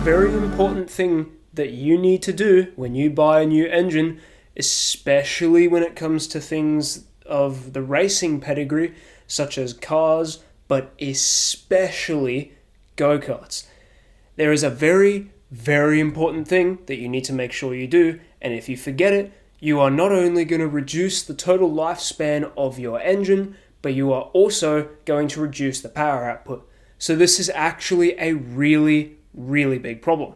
very important thing that you need to do when you buy a new engine, especially when it comes to things of the racing pedigree, such as cars, but especially go-karts. There is a very, very important thing that you need to make sure you do, and if you forget it, you are not only going to reduce the total lifespan of your engine, but you are also going to reduce the power output. So this is actually a really, really big problem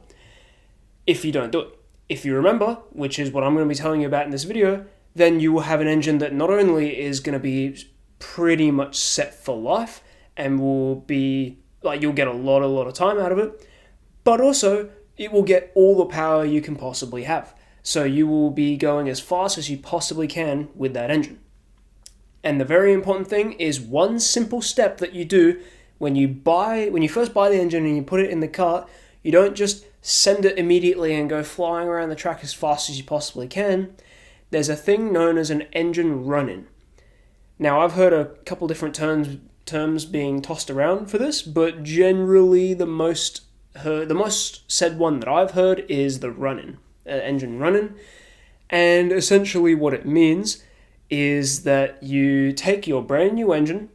if you don't do it. If you remember, which is what I'm going to be telling you about in this video, then you will have an engine that not only is going to be pretty much set for life and will be like you'll get a lot of time out of it, but also it will get all the power you can possibly have. So you will be going as fast as you possibly can with that engine. And the very important thing is one simple step that you do when you first buy the engine and you put it in the cart. You don't just send it immediately and go flying around the track as fast as you possibly can. There's a thing known as an engine run-in. Now, I've heard a couple different terms being tossed around for this, but generally the most said one that I've heard is the run-in, engine run-in. And essentially what it means is that you take your brand new engine,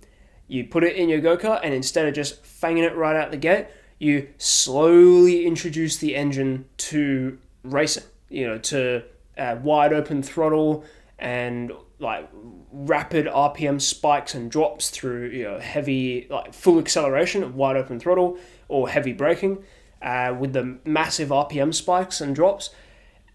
you put it in your go-kart, and instead of just fanging it right out the gate, you slowly introduce the engine to racing, to wide open throttle and like rapid RPM spikes and drops through heavy, like full acceleration of wide open throttle or heavy braking with the massive RPM spikes and drops.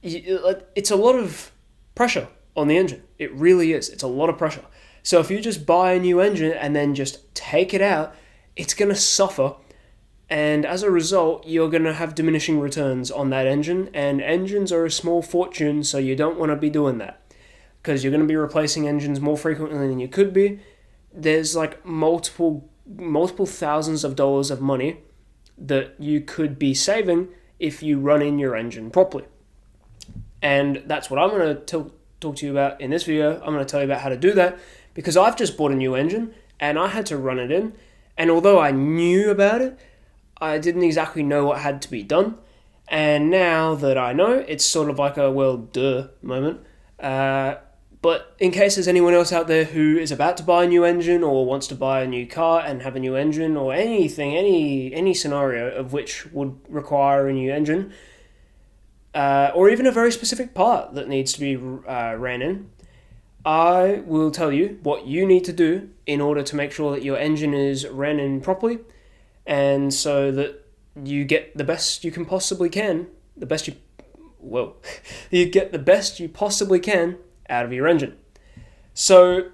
It's a lot of pressure on the engine. It really is. It's a lot of pressure. So if you just buy a new engine and then just take it out, it's going to suffer. And as a result, you're going to have diminishing returns on that engine. And engines are a small fortune, so you don't want to be doing that. Because you're going to be replacing engines more frequently than you could be. There's like multiple thousands of dollars of money that you could be saving if you run in your engine properly. And that's what I'm going to talk to you about in this video. I'm going to tell you about how to do that, because I've just bought a new engine and I had to run it in. And although I knew about it, I didn't exactly know what had to be done. And now that I know, it's sort of like a well, duh moment. But in case there's anyone else out there who is about to buy a new engine or wants to buy a new car and have a new engine or anything, any scenario of which would require a new engine, or even a very specific part that needs to be ran in, I will tell you what you need to do in order to make sure that your engine is ran in properly, and so that you get the best you can possibly can, you get the best you possibly can out of your engine. So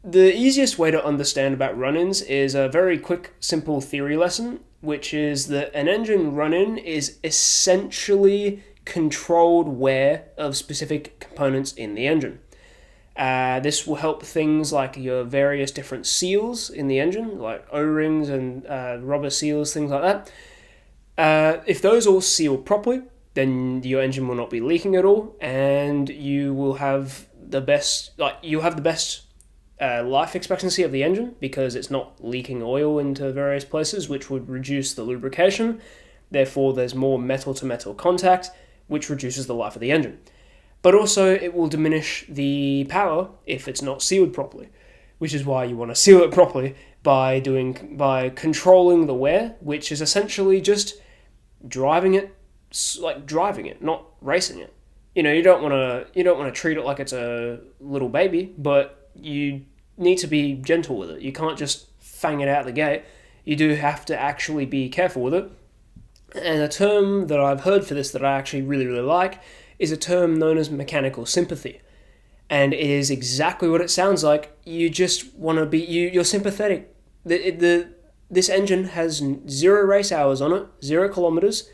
the easiest way to understand about run-ins is a very quick, simple theory lesson, which is that an engine run-in is essentially controlled wear of specific components in the engine. This will help things like your various different seals in the engine, like O-rings and rubber seals, things like that. If those all seal properly, then your engine will not be leaking at all, and you will have the best life expectancy of the engine, because it's not leaking oil into various places, which would reduce the lubrication. Therefore, there's more metal-to-metal contact, which reduces the life of the engine. But also, it will diminish the power if it's not sealed properly, which is why you want to seal it properly by controlling the wear, which is essentially just driving it, not racing it. You don't want to treat it like it's a little baby, but you need to be gentle with it. You can't just fang it out the gate. You do have to actually be careful with it. And a term that I've heard for this that I actually really, really like is a term known as mechanical sympathy. And it is exactly what it sounds like. You just want to be, you're sympathetic. This engine has 0 race hours on it, 0 kilometers.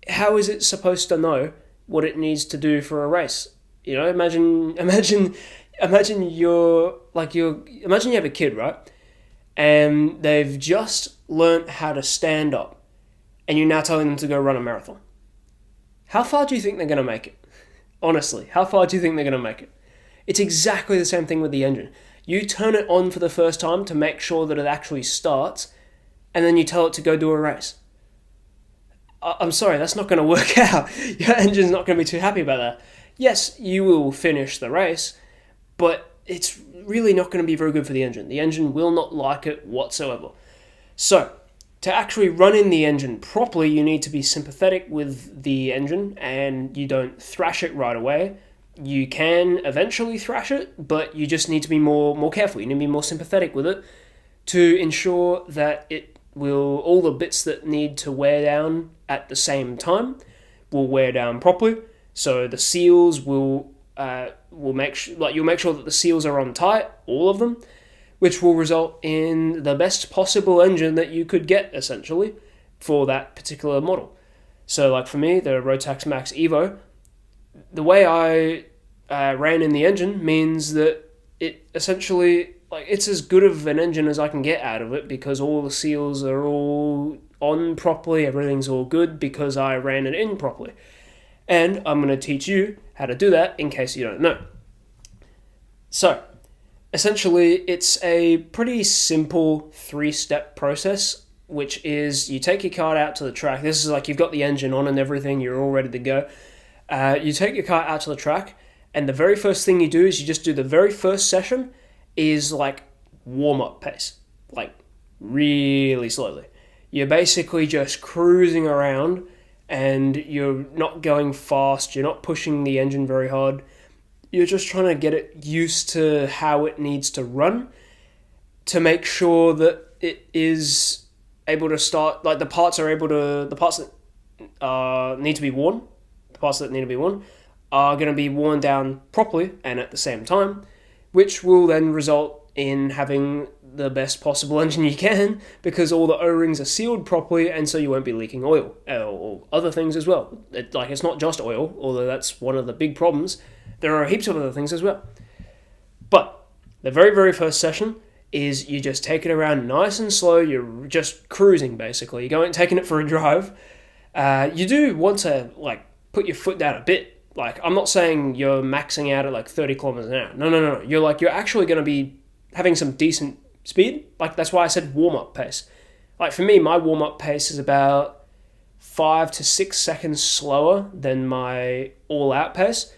How is it supposed to know what it needs to do for a race? Imagine you have a kid, right? And they've just learnt how to stand up, and you're now telling them to go run a marathon. How far do you think they're going to make it? Honestly, how far do you think they're going to make it? It's exactly the same thing with the engine. You turn it on for the first time to make sure that it actually starts, and then you tell it to go do a race. I'm sorry, that's not going to work out. Your engine's not going to be too happy about that. Yes, you will finish the race, but it's really not going to be very good for the engine. The engine will not like it whatsoever. So, to actually run in the engine properly, you need to be sympathetic with the engine and you don't thrash it right away. You can eventually thrash it, but you just need to be more careful. You need to be more sympathetic with it to ensure that it will, all the bits that need to wear down at the same time will wear down properly. So the seals will you'll make sure that the seals are on tight, all of them, which will result in the best possible engine that you could get, essentially, for that particular model. So, like for me, the Rotax Max Evo, the way I ran in the engine means that it essentially, like, it's as good of an engine as I can get out of it because all the seals are all on properly, everything's all good because I ran it in properly. And I'm going to teach you how to do that in case you don't know. So, essentially, it's a pretty simple 3-step process, which is you take your kart out to the track. This is like you've got the engine on and everything, you're all ready to go. You take your kart out to the track, and the very first thing you do is you just do the very first session is like warm-up pace, like really slowly. You're basically just cruising around, and you're not going fast, you're not pushing the engine very hard. You're just trying to get it used to how it needs to run to make sure that it is able to start, like the parts that need to be worn, the parts that need to be worn are going to be worn down properly and at the same time, which will then result in having the best possible engine you can because all the O-rings are sealed properly and so you won't be leaking oil or other things as well. It's not just oil, although that's one of the big problems. There are heaps of other things as well. But the very, very first session is you just take it around nice and slow. You're just cruising, basically. You're taking it for a drive. You do want to put your foot down a bit. I'm not saying you're maxing out at 30 kilometers an hour. No. You're actually going to be having some decent speed. That's why I said warm-up pace. For me, my warm-up pace is about 5 to 6 seconds slower than my all-out pace.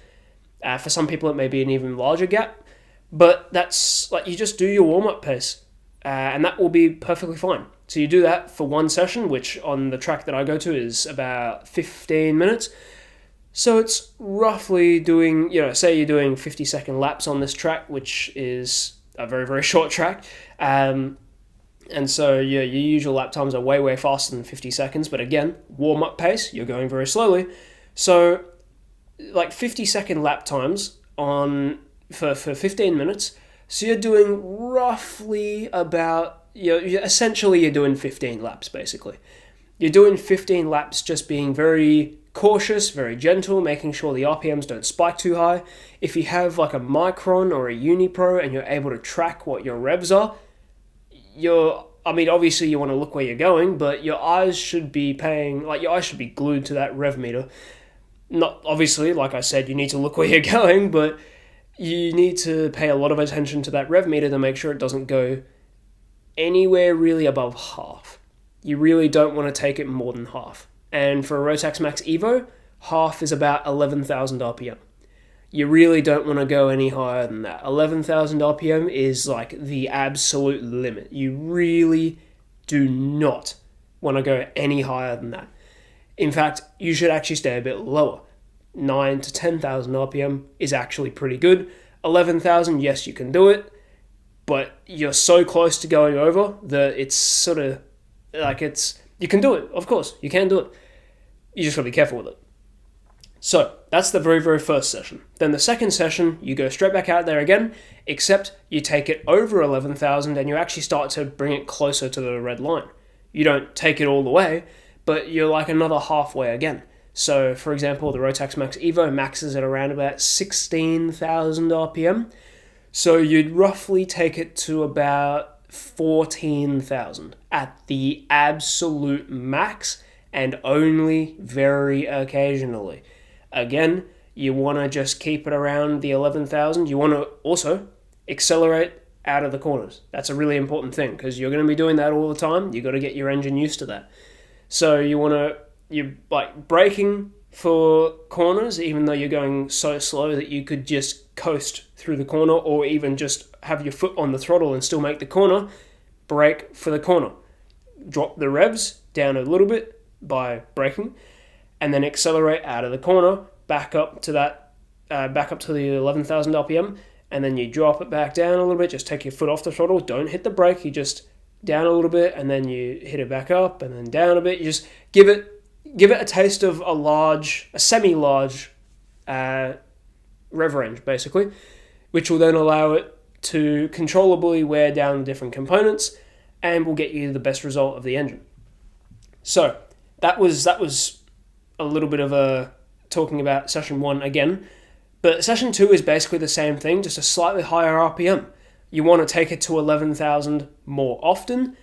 For some people, it may be an even larger gap, but that's you just do your warm-up pace, and that will be perfectly fine. So you do that for one session, which on the track that I go to is about 15 minutes. So it's roughly doing, say you're doing 50-second laps on this track, which is a very, very short track. And so your usual lap times are way, way faster than 50 seconds. But again, warm-up pace, you're going very slowly. So 50-second lap times for 15 minutes. So you're doing roughly about, essentially you're doing 15 laps, basically. You're doing 15 laps just being very cautious, very gentle, making sure the RPMs don't spike too high. If you have a Micron or a Unipro and you're able to track what your revs are, obviously you want to look where you're going, but your eyes should be glued to that rev meter. Not obviously, like I said, you need to look where you're going, but you need to pay a lot of attention to that rev meter to make sure it doesn't go anywhere really above half. You really don't want to take it more than half. And for a Rotax Max Evo, half is about 11,000 RPM. You really don't want to go any higher than that. 11,000 RPM is the absolute limit. You really do not want to go any higher than that. In fact, you should actually stay a bit lower. 9 to 10,000 RPM is actually pretty good. 11,000, yes, you can do it, but you're so close to going over that it's sort of you can do it, of course, you can do it. You just got to be careful with it. So, that's the very, very first session. Then the second session, you go straight back out there again, except you take it over 11,000 and you actually start to bring it closer to the red line. You don't take it all the way, but you're another halfway again. So, for example, the Rotax Max Evo maxes at around about 16,000 RPM. So you'd roughly take it to about 14,000 at the absolute max and only very occasionally. Again, you want to just keep it around the 11,000. You want to also accelerate out of the corners. That's a really important thing because you're going to be doing that all the time. You've got to get your engine used to that. So you want to you're like braking for corners, even though you're going so slow that you could just coast through the corner, or even just have your foot on the throttle and still make the corner. Brake for the corner. Drop the revs down a little bit by braking, and then accelerate out of the corner, back up to the 11,000 RPM, and then you drop it back down a little bit. Just take your foot off the throttle. Don't hit the brake. You just down a little bit, and then you hit it back up, and then down a bit. You just give it a taste of a semi-large rev range, basically, which will then allow it to controllably wear down the different components and will get you the best result of the engine. So that was a little bit of a talking about session 1 again, but session 2 is basically the same thing, just a slightly higher RPM. You want to take it to 11,000 more often.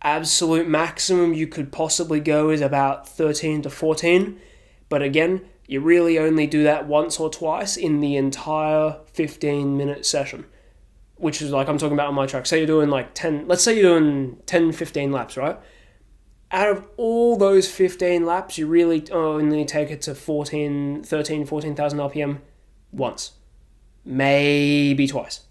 Absolute maximum you could possibly go is about 13 to 14, but again, you really only do that once or twice in the entire 15-minute session, which is like I'm talking about on my track. Say you're doing like 10, let's say you're doing 10, 15 laps, right? Out of all those 15 laps, you really only take it to 14,000 RPM once. Maybe twice.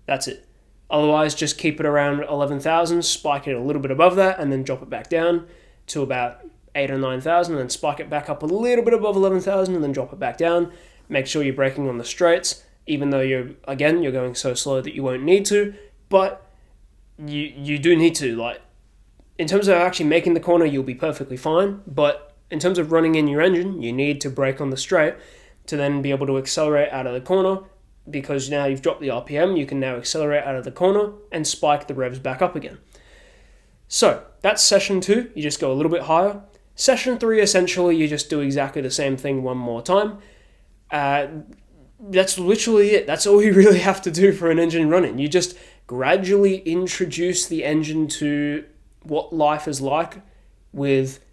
That's it. Otherwise, just keep it around 11,000, spike it a little bit above that, and then drop it back down to about 8,000 or 9,000, and then spike it back up a little bit above 11,000, and then drop it back down. Make sure you're braking on the straights, even though you're going so slow that you won't need to, but you do need to. Like, in terms of actually making the corner, you'll be perfectly fine, but in terms of running in your engine, you need to brake on the straight to then be able to accelerate out of the corner, because now you've dropped the RPM, you can now accelerate out of the corner and spike the revs back up again. So that's session 2, you just go a little bit higher. Session 3, essentially, you just do exactly the same thing one more time. That's literally it. That's all you really have to do for an engine running. You just gradually introduce the engine to what life is like with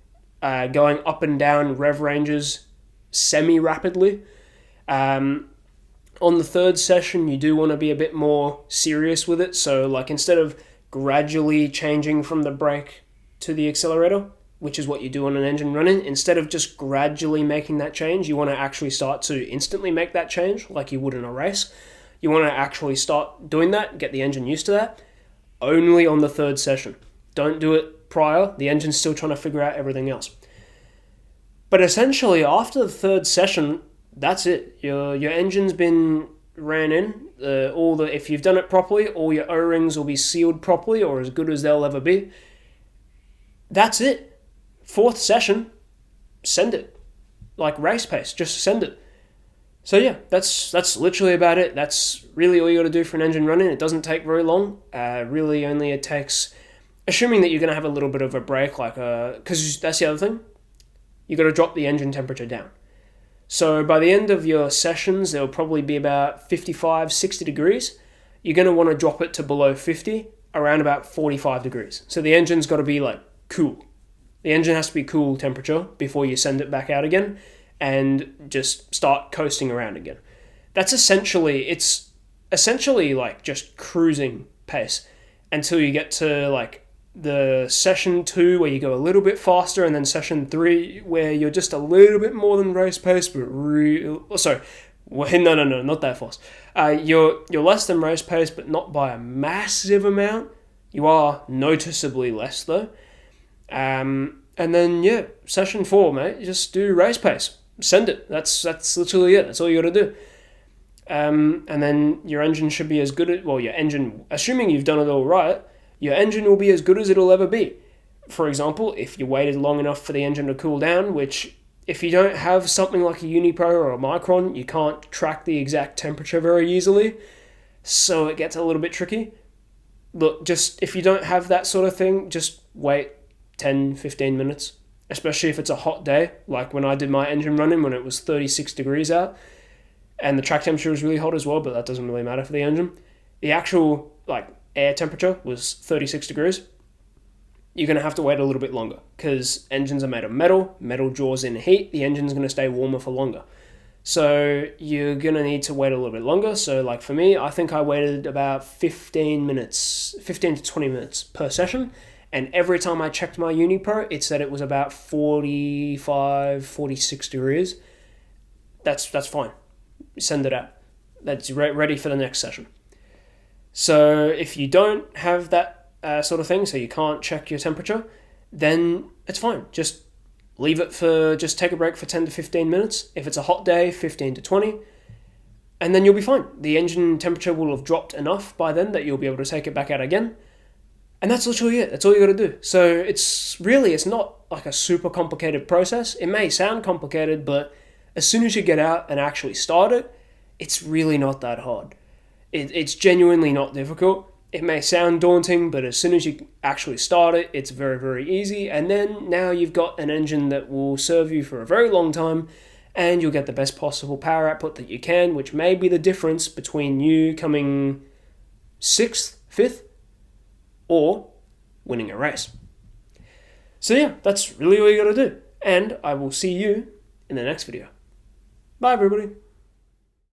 going up and down rev ranges semi-rapidly. On the third session, you do want to be a bit more serious with it. So like instead of gradually changing from the brake to the accelerator, which is what you do on an engine running, instead of just gradually making that change, you want to actually start to instantly make that change like you would in a race. You want to actually start doing that, get the engine used to that, only on the third session. Don't do it prior. The engine's still trying to figure out everything else. But essentially, after the third session, that's it. Your engine's been ran in. If you've done it properly, all your O-rings will be sealed properly, or as good as they'll ever be. That's it. Fourth session, send it. Like race pace, just send it. So yeah, that's literally about it. That's really all you got to do for an engine running. It doesn't take very long. Really only it takes, assuming that you're going to have a little bit of a break, because that's the other thing. You got to drop the engine temperature down. So by the end of your sessions, there'll probably be about 55, 60 degrees. You're going to want to drop it to below 50, around about 45 degrees. So the engine's got to be like cool. The engine has to be cool temperature before you send it back out again and just start coasting around again. It's essentially like just cruising pace until you get to like the session 2 where you go a little bit faster, and then session 3 where you're just a little bit more than race pace, but no, not that fast. You're less than race pace, but not by a massive amount. You are noticeably less though. And then yeah, session 4, mate, just do race pace. Send it. That's literally it. That's all you got to do. And then your engine should be as good as, your engine, assuming you've done it all right, your engine will be as good as it'll ever be. For example, if you waited long enough for the engine to cool down, which if you don't have something like a Unipro or a Micron, you can't track the exact temperature very easily, so it gets a little bit tricky. Look, just if you don't have that sort of thing, just wait 10, 15 minutes, especially if it's a hot day, like when I did my engine running when it was 36 degrees out, and the track temperature was really hot as well, but that doesn't really matter for the engine. The actual air temperature was 36 degrees. You're going to have to wait a little bit longer because engines are made of metal. Metal draws in heat. The engine's going to stay warmer for longer. So you're going to need to wait a little bit longer. So like for me, I think I waited about 15 to 20 minutes per session. And every time I checked my Unipro, it said it was about 45, 46 degrees. That's fine. Send it out. That's ready for the next session. So if you don't have that sort of thing, so you can't check your temperature, then it's fine. Just just take a break for 10 to 15 minutes. If it's a hot day, 15 to 20, and then you'll be fine. The engine temperature will have dropped enough by then that you'll be able to take it back out again. And that's literally it. That's all you got to do. So it's not like a super complicated process. It may sound complicated, but as soon as you get out and actually start it, it's really not that hard. It's genuinely not difficult. It may sound daunting, but as soon as you actually start it, it's very, very easy. And then now you've got an engine that will serve you for a very long time, and you'll get the best possible power output that you can, which may be the difference between you coming 6th, 5th, or winning a race. So yeah, that's really all you got to do. And I will see you in the next video. Bye, everybody.